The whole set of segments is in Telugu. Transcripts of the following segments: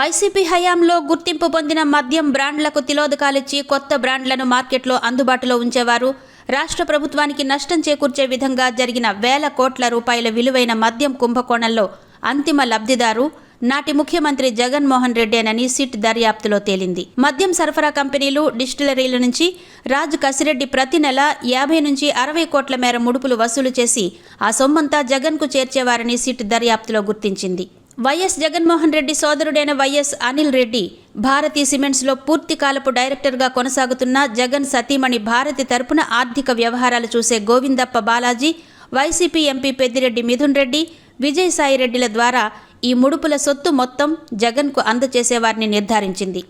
వైసీపీ హయాంలో గుర్తింపు పొందిన మద్యం బ్రాండ్లకు తిలోదకాలిచ్చి కొత్త బ్రాండ్లను మార్కెట్లో అందుబాటులో ఉంచేవారు. రాష్ట్ర ప్రభుత్వానికి నష్టం చేకూర్చే విధంగా జరిగిన వేల కోట్ల రూపాయల విలువైన మద్యం కుంభకోణంలో అంతిమ లబ్ధిదారు నాటి ముఖ్యమంత్రి జగన్మోహన్ రెడ్డేనని సిట్ దర్యాప్తులో తేలింది. మద్యం సరఫరా కంపెనీలు, డిస్టిలరీల నుంచి రాజ్ కసిరెడ్డి ప్రతి నెల 50 నుంచి 60 కోట్ల మేర ముడుపులు వసూలు చేసి ఆ సొమ్మంతా జగన్కు చేర్చేవారని సిట్ దర్యాప్తులో గుర్తించింది. వైఎస్ జగన్మోహన్ రెడ్డి సోదరుడైన వైఎస్ అనిల్ రెడ్డి భారతీ సిమెంట్స్లో పూర్తికాలపు డైరెక్టర్గా కొనసాగుతున్న జగన్ సతీమణి భారతి తరపున ఆర్థిక వ్యవహారాలు చూసే గోవిందప్ప బాలాజీ, వైసీపీ ఎంపీ పెద్దిరెడ్డి మిథున్ రెడ్డి, విజయసాయిరెడ్డిల ద్వారా ఈ ముడుపుల సొత్తు మొత్తం జగన్కు అందజేసేవారిని నిర్ధారించింది.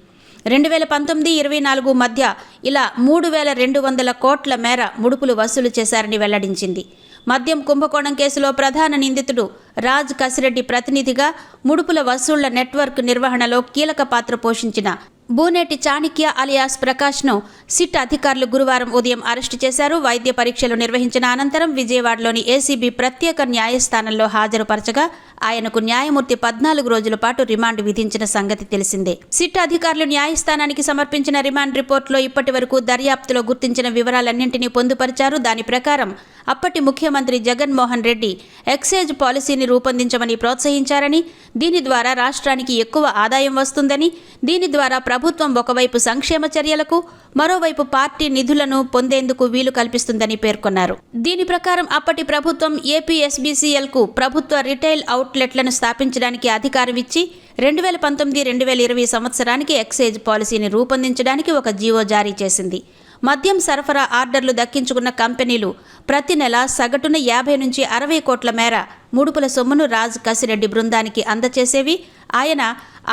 2019-24 మధ్య ఇలా 3200 కోట్ల మేర ముడుపులు వసూలు చేశారని వెల్లడించింది. మద్యం కుంభకోణం కేసులో ప్రధాన నిందితుడు రాజ్ కసిరెడ్డి ప్రతినిధిగా ముడుపుల వసూళ్ల నెట్వర్క్ నిర్వహణలో కీలక పాత్ర పోషించిన బూనేటి చాణిక్య అలియాస్ ప్రకాష్ను సిట్ అధికారులు గురువారం ఉదయం అరెస్టు చేశారు. వైద్య పరీక్షలు నిర్వహించిన అనంతరం విజయవాడలోని ఏసీబీ ప్రత్యేక న్యాయస్థానంలో హాజరుపరచగా ఆయనకు న్యాయమూర్తి 14 రోజుల పాటు రిమాండ్ విధించిన సంగతి తెలిసిందే. సిట్ అధికారులు న్యాయస్థానానికి సమర్పించిన రిమాండ్ రిపోర్టులో ఇప్పటి వరకు దర్యాప్తులో గుర్తించిన వివరాలన్నింటినీ పొందుపరిచారు. దాని ప్రకారం అప్పటి ముఖ్యమంత్రి జగన్మోహన్ రెడ్డి ఎక్సైజ్ పాలసీని రూపొందించమని ప్రోత్సహించారని, దీని ద్వారా రాష్ట్రానికి ఎక్కువ ఆదాయం వస్తుందని, దీని ద్వారా ప్రభుత్వం ఒకవైపు సంక్షేమ చర్యలకు, మరోవైపు పార్టీ నిధులను పొందేందుకు వీలు కల్పిస్తుందని పేర్కొన్నారు. దీని ప్రకారం అప్పటి ప్రభుత్వం ఏపీఎస్బీసీఎల్కు ప్రభుత్వ రిటైల్ అవుట్లెట్లను స్థాపించడానికి అధికారం ఇచ్చి 2019-2020 సంవత్సరానికి ఎక్సైజ్ పాలసీని రూపొందించడానికి ఒక జీవో జారీ చేసింది. మద్యం సరఫరా ఆర్డర్లు దక్కించుకున్న కంపెనీలు ప్రతి నెల సగటున 50 నుంచి 60 కోట్ల మేర ముడుపుల సొమ్మును రాజ్ కసిరెడ్డి బృందానికి అందచేసేవి. ఆయన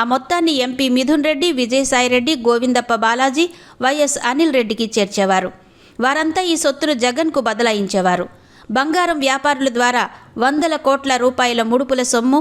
ఆ మొత్తాన్ని ఎంపీ మిథున్ రెడ్డి, విజయసాయిరెడ్డి, గోవిందప్ప బాలాజీ, వైఎస్ అనిల్ రెడ్డికి చేర్చేవారు. వారంతా ఈ సొత్తును జగన్కు బదలాయించేవారు. బంగారం వ్యాపారుల ద్వారా 100 కోట్ల రూపాయల ముడుపుల సొమ్ము,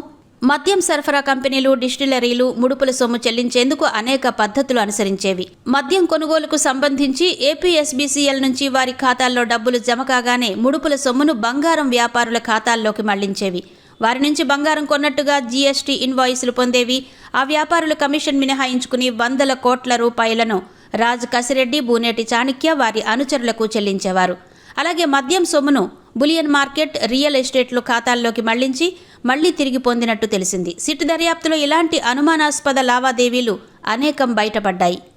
మద్యం సరఫరా కంపెనీలు, డిస్టిలరీలు ముడుపుల సొమ్ము చెల్లించేందుకు అనేక పద్ధతులు అనుసరించేవి. మద్యం కొనుగోలుకు సంబంధించి ఏపీఎస్బీసీఎల్ నుంచి వారి ఖాతాల్లో డబ్బులు జమ కాగానే ముడుపుల సొమ్మును బంగారం వ్యాపారుల ఖాతాల్లోకి మళ్లించేవి. వారి నుంచి బంగారం కొన్నట్టుగా జీఎస్టీ ఇన్వాయిస్లు పొందేవి. ఆ వ్యాపారులు కమిషన్ మినహాయించుకుని 100 కోట్ల రూపాయలను రాజ్ కసిరెడ్డి, బూనేటి చాణిక్య వారి అనుచరులకు చెల్లించేవారు. అలాగే మద్యం సొమ్మును బులియన్ మార్కెట్, రియల్ ఎస్టేట్లు ఖాతాల్లోకి మళ్లీ తిరిగి పొందినట్టు తెలిసింది. సిట్ దర్యాప్తులో ఇలాంటి అనుమానాస్పద లావాదేవీలు అనేకం బయటపడ్డాయి.